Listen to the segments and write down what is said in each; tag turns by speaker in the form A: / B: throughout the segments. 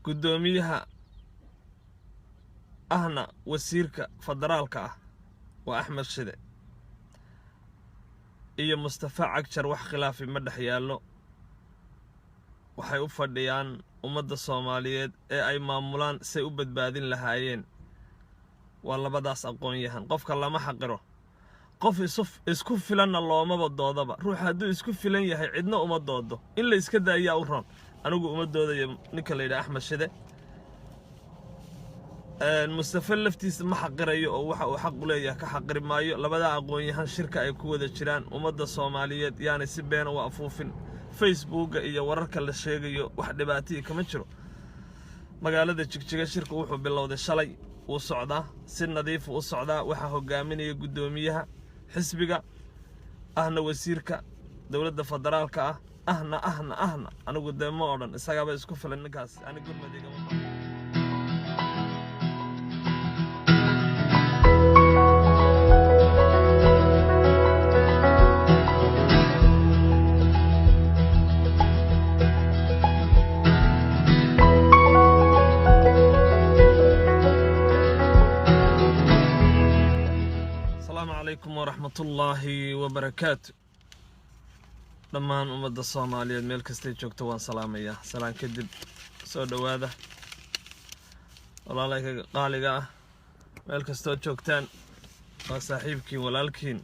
A: gudoomiyaha ahna wasiirka federaalka ah waa Axmed Shide iyo Mustafa Cagjar wax khilaafi ma dhaxyaalo waxay u fadhiyaan ummadda Soomaaliyeed ee ay maamulaan say u badbaadin lahaayeen waa labadaas aqoon-yahan qofka lama xaqiro qof isku filan looma doodaba ruux hadduu isku filan yahay cidna uma doodo in la iska daayaa u roon anigu uma doodayo ninka la yiraahdo Axmed Shide Mustafa laftiisa ma xaqirayo oo waxa uu xaq u leeyahay ka xaqiri maayo labada aqoon-yahan shirka ay ku wada jiraan ummadda Soomaaliyeed yaani si been u afuufin Facebook iyo wararka la sheegayo wax dhibaato kama jiro magaalada Jigjiga shirku wuxuu bilowday shalay uu socdaa si nadiif u socdaa waxa hogaaminaya gudoomiyaha xisbiga ahna wasiirka dawladda federaalka ah ahna anigu deemo oo dhan isagaba isku filan ninkaas anigu gurmadayga ma عليكم ورحمة الله وبركاته دمان أمد الصومالية ميل كستي جوجتو وان سلامية سلام كدب سو دواده والله لك قالقة ميل كستو جوجتان وصاحبكي ولالكين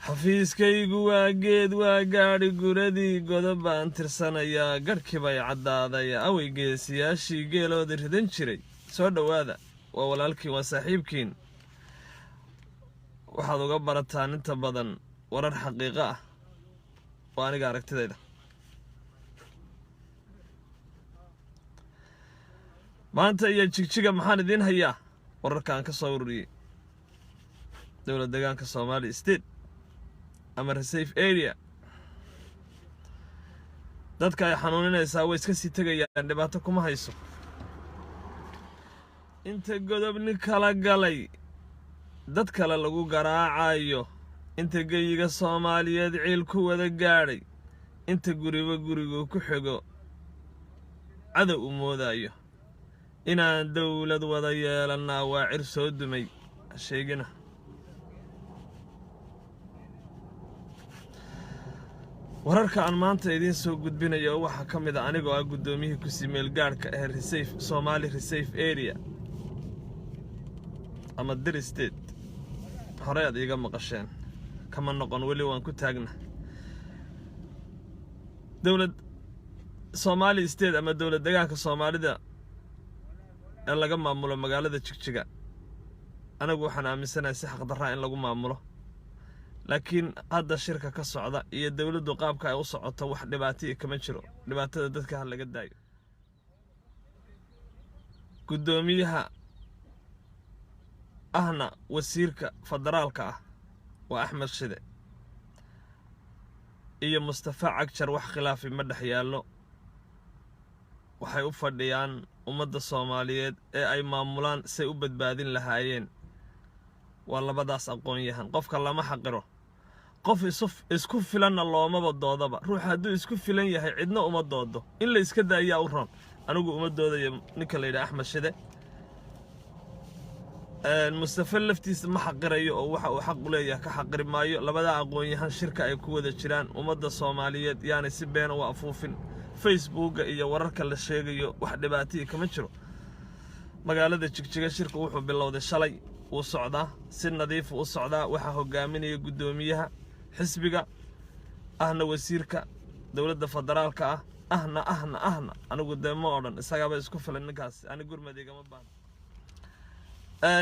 A: xafiiskaygu waa geed waa gaari guradii godoba aan tirsanaya garkii bay cadaaday away geesiyaashii geelooda ridan jiray soo dhawaada waa walaalkii waa saaxiibkiin waxaad uga barataan inta badan warar xaqiiqo ah oo aniga aragtidayda maanta iyo Jigjiga maxaan idin hayaa wararkan ka soo ururiyay dawladda deegaanka Somali State ama reserve area dadka ay xanuuninaysaa way iska sii tagayaan dhibaato kuma hayso inta godobni kala galay dad kale lagu garaacayo inta geeyiga Soomaaliyeed ciil ku wada gaadhay inta guriga ku xigo cadow u moodayo inaan dawlad wada yeelanaa waa cir soo dumay sheegina wararka aan maanta idin soo gudbinayo waxa kamid ah anigoo ah gudoomiyihii ku simeel gaarka ee reserve Somali reserve area ama Dir State horeed iga maqasheen kama noqon wali waan ku taagna dawlad Somali State ama dawlad deegaanka Soomaalida ee laga maamulo magaalada Jigjiga anagu waxaan aaminsanahay si xaq darro in lagu maamulo laakiin hadda shirka ka socda iyo dawladdu qaabka ay u socoto wax dhibaato kama jiro dhibaatada dadka hal laga daayo gudoomiyaha ahna wasiirka federaalka ah waa Axmed Shide iyo Mustafa Cagjar wax khilaafi ma dhaxyaalo waxay u fadhiyaan ummadda Soomaaliyeed ee ay maamulaan say u badbaadin lahaayeen waa labadaas aqoon-yahan qofka lama xaqiro qof isku filan looma doodaba ruux hadduu isku filan yahay cidna uma doodo in la iska daayaa u roon anigu uma doodayo ninka la yiraahdo Axmed Shide Mustafa laftiisa ma xaqirayo oo waxa uu xaq u leeyahay ka xaqiri maayo labada aqoon-yahan shirka ay ku wada jiraan ummadda Soomaaliyeed yaani si been u afuufin Facebook iyo wararka la sheegayo wax dhibaato kama jiro magaalada Jigjiga shirku wuxuu bilowday shalay uu socdaa si nadiif u socdaa waxa hogaaminaya gudoomiyaha xisbiga ahna wasiirka dawladda federaalka ah ahna anigu deemo oo dhan isagaba isku filan ninkaas anigu gurmadayga ma baahan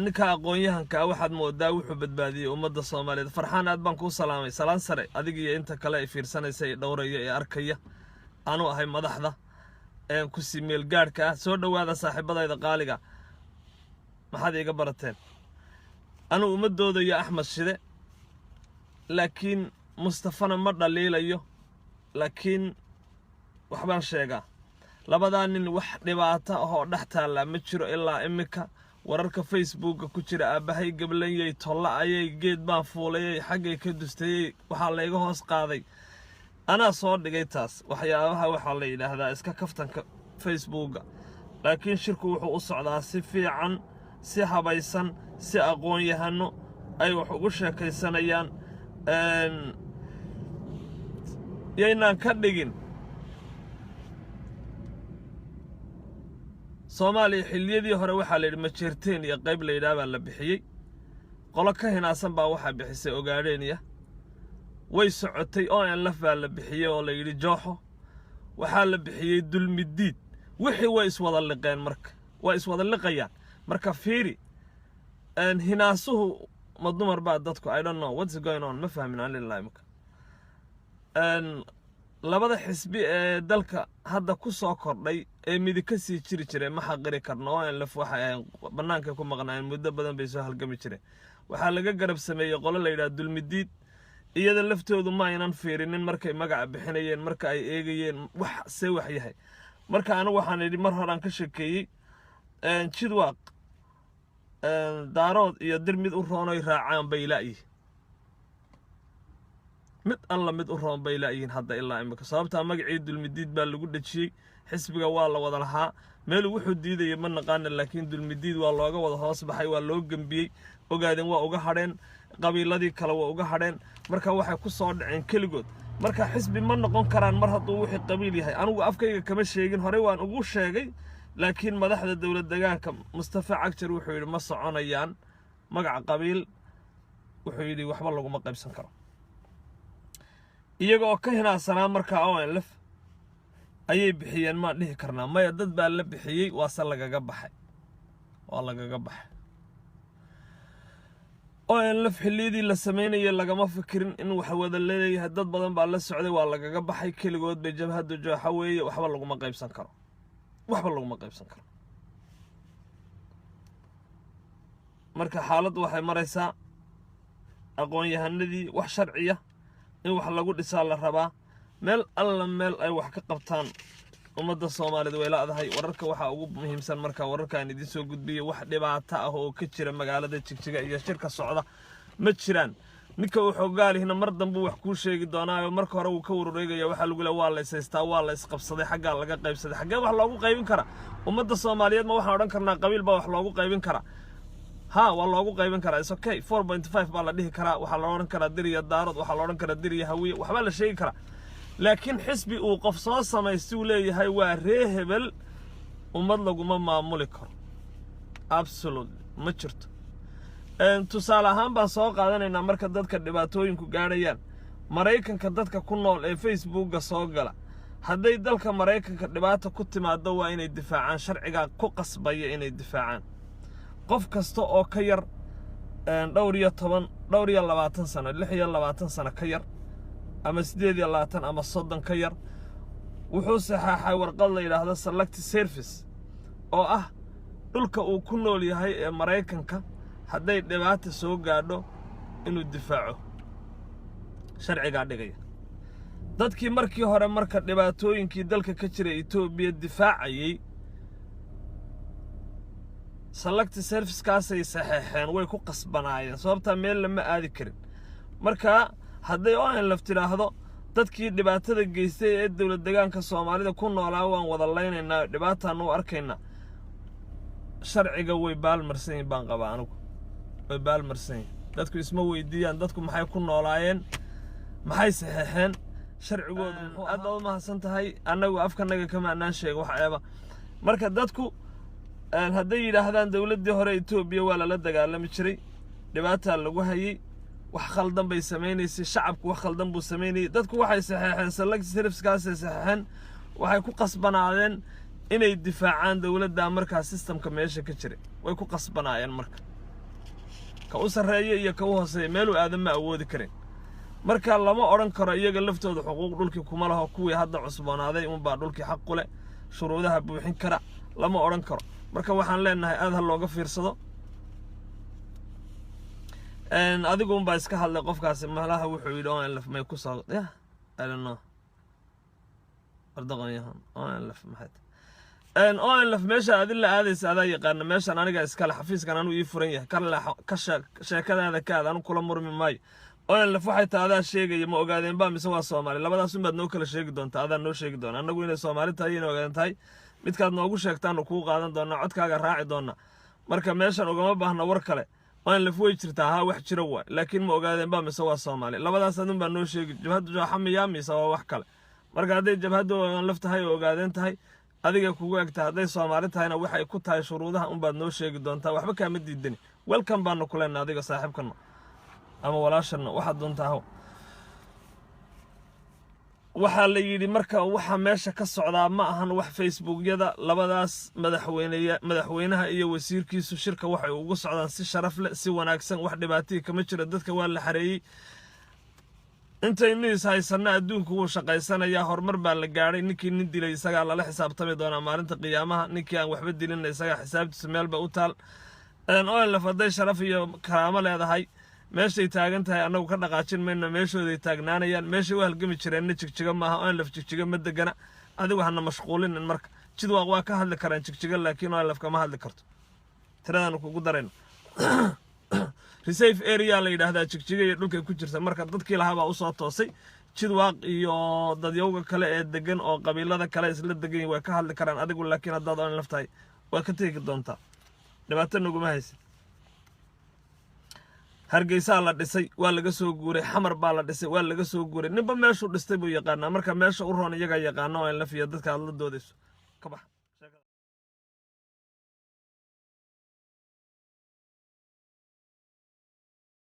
A: ninka aqoon-yahanka waxaad moodaa wuxuu badbaadiyay ummadda Soomaaliyeed farxaan aad baan ku salaamay salaan sare adiga iyo inta kale ay fiirsanaysay dhowraya ee arkaya aanu ahay madaxda ku simeel gaarka soo dhawaada saaxiibadayda qaaliga maxaad iga barateen anu uma doodayo Axmed Shide laakiin Mustafana ma dhaliilayo laakiin waxbaan sheegaa labadan nin wax dhibaato ah oo dhaxtaala ma jiro ilaa imika wararka Facebook ku jira aabahay gablayay tolla ayay geed baan fuulayay xaggay ka dustay waxa la iga hoos qaaday ana soo dhigay taas waxyaabaha waxa la yiraahdaa iska kaftanka Facebook laakiin shirku wuxuu u socdaa si fiican si habaysan si aqoon yahano ay wax ugu sheekaysanayaan yaynaan ka dhigin Soomaaliya xilliyadii hore waxa la yiri ma jeerteen iyo qayb la yiraahdo la bixiyay qolo ka hinaasan baa waxa bixisay ogaadheeniya way socotay oo aan la faal la bixiyay oo la yiri jooxo waxa la bixiyay dulmidiid wixii way iswada liqeen marka way iswada liqayaan marka fiiri hinaasuhu ma dumar baa dadku I don't know what's going on ma fahmin aan lillahi marka labada xisbi ee dalka hadda ku soo kordhay ee midii ka sii jiri jiray ma xaqiri karno oo aan la waxa banaanka ku maqnaan muddo badan bay soo halgami jireen waxa laga garab sameeyay qolo la yiraahdo dulmidiid iyada laftoodu ma aynan fiirinin markay magac bixinayeen marka ay eegayeen wax yahay marka anigu waxaan idhi mar hore aan ka sheekeeyay jidwaaq daarood iyo dir mid u roonay raacaan bay ilaahay mid alla mid u roon bay ilaahay hadda ilaa imika sababta magacii dulmidiid baa lagu dhajiyay xisbiga waa la wada lahaa meel wuxuu diiday ma naqaan laakiin dulmidiid waa looga wada hoos baxay waa loo gambiyay ogaadeen waa uga hadheen qabiiladii kale waa uga hadheen marka waxay ku soo dhaceen kaligood marka xisbi ma noqon karaan mar hadduu wixii qabiil yahay anigu afkayga kama sheegin hore waan ugu sheegay laakiin madaxda dawlad deegaanka Mustafa Cagjar wuxuu yiri ma soconayaan magac qabiil wuxuu yiri waxba lagu ma qaybsan karo iyagoo ka hinaasanaa marka oo aan laf ayay bixiyeen ma dhihi karnaa maya dad baa la bixiyay waase lagaga baxay waa lagaga baxay oo aan laf xilliyadii la sameeyay lagama fikirin in wax wada leeyahay dad badan baa la socday waa lagaga baxay kaligood bay jabhadu jooxa weeye waxba lagu ma qaybsan karo marka xaaladdu waxay maraysaa aqoon yahanadii wax sharciya in wax lagu dhisaa la rabaa meel alla meel ay wax ka qabtaan ummadda Soomaaliyeed way laadahay wararka waxa ugu muhiimsan marka wararkaan idin soo gudbiyay wax dhibaato ah oo ka jira magaalada Jigjiga iyo shirka socda ma jiraan ninka wuxuu gaalihina mar dambe wax ku sheegi doonaa marka hore uu ka wareegaya waxa lagu leeyahay waa la isaystaa waa la isqabsaday xagga laga qaybsaday xagga wax loogu qaybin kara ummadda Soomaaliyeed ma waxaan oran karnaa qabiil baa wax loogu qaybin kara ها والله أقول قايبين كرا it's okay 4.5 بالله ده كرا وحلورن كرا دريا دارد وحلورن كرا دريا هوية وحبل شيء كرا لكن حسبي وقف صاصة ما يستولي هاي ورهبل ومطلق وما ملكه absolutely ما شرط تصالحان بساق هذا إن أمريكا ضدك الدباتوين كجاريان مريكان كضدك كنا فيسبوك ساقلا هذا يدلك مريكان كدباتو كنت مع الدواء إن الدفاع عن شرعي كوقس بيه إن الدفاع عن qof kasta oo ka yar dhowr iyo 20 sano 26 sano ka yar ama 28 ama 30 ka yar wuxuu saxaxay warqad la yiraahdo select service oo ah dhulka uu ku nool yahay ee Mareykanka haday dhibaato soo gaadho inuu difaaco sharciga dhigaya dadkii markii hore marka dhibaatooyinkii dalka ka jiray Itoobiya difaacayay select service kaasay saxeexeen way ku qasbanaayeen sababta meel lama aadi karin marka haday oo aan laftiraahdo dadkii dhibaatada geystay ee dawlad deegaanka Soomaalida ku noolaa waan wada leenaynaa dhibaataan u arkayna sharciga way baalmarsan baan qabaa anigu way baalmarsan dadku isma weydiiyaan dadku maxay ku noolaayeen maxay saxeexeen sharcigoodu aad u mahadsan tahay anagu afkanaga kama aanan sheego wax ayaba marka dadku hadday yiraahdaan dawladii hore Itoobiya waa la dagaalami jiray dhibaato lagu hayay wax khaldan bay sameeyay shacabku wax khaldan buu sameeyay dadku waxay saxeexeen select service kaas saxeexeen waxay ku qasbanaadeen inay difaacaan dawladda marka systemka meesha ka jiray way ku qasbanaayeen marka ka u sareeyay iyo ka u hooseeyay meel uu aadama awoodi kareen marka lama oran karo iyaga laftooda xuquuq dhulkii kuma laha kuwii hadda cusboonaaday baa dhulkii xaq u leh shuruudaha buuxin kara lama oran karo marka waxaan leenahay aad hal looga fiirsado adigu baa iska hadlay qofkaas malaha wuxuu yidhi oo laf may ku soo I don't know ardaqoonyahan oo laf maxad oo laf meesha adil la aadaysa adaa yaqaan meeshan aniga iska la xafiiskan anu ii furan yahay kar la ka sheekadaada ka aad anu kula murmi maayo oo laf waxay taadaa sheegay ma ogaadeen baa mise waa Soomaali labadaas baad noo kala sheegi doontaa adaa noo sheegi doona anagu inay Soomaali tahay inay ogaadeen tahay midkaad noogu sheegtaanu kuu qaadan doonaa codkaaga raaci doonaa marka meeshan ugama baahna war kale waan laf way jirtaa haa wax jira waay laakiin ma ogaadeen baa mise waa Soomaali labadaas adun baa noo sheegi jabhadu xamiya mise waa wax kale marka haday jabhadu aan laf tahay oo ogaadeen tahay adiga kugu egta haday Soomaali tahayna waxay ku tahay shuruudaha baad noo sheegi doontaa waxba ka mid diidani welcome baanu ku leenahay adiga saaxiibkana ama walaashana waxa doontaa waxa la yiri marka waxa meesha ka socdaa ma ahan wax Facebook-yada labadaas madaxweynaha iyo wasiirkiisu shirka waxay ugu socdaan si sharaf leh si wanaagsan wax dhibaato kama jiro dadka waa la xareeyay intaynu haysanna adduunku uu shaqaysanaya horumar baa la gaaray ninkii nin dilay isaga la xisaabtami doona maalinta qiyaamaha ninkii aan waxba dilin isaga xisaabtiisa meel ba u taal oo la faday sharaf iyo karaamo leedahay meeshay taagan tahay anagu ka dhaqaajin mayna meeshooday taagnaanayaan meeshay waa halgami jireen jigjiga maaha oo laf jigjiga ma degana adigu hana mashquulin marka jidwaaq waa ka hadli karaan jigjiga laakiin oo laf kama hadli karto tiradan kugu dareen reserve area la yiraahdaa jigjiga iyo dhulka ku jirta marka dadkii lahaa baa u soo toosay jidwaaq iyo dadyowga kale ee degan oo qabiilada kale isla degan way ka hadli karaan adigu laakiin hadaad aan laftahay waa ka tagi doontaa dhibaato naguma haysid hargeysa la dhisay waa laga soo guuray xamar baa la dhisay waa laga soo guuray ninba meeshuu dhistay buu yaqaanaa marka meesha u roon iyaga yaqaano oo la fiyo dadka la doodayso ka bax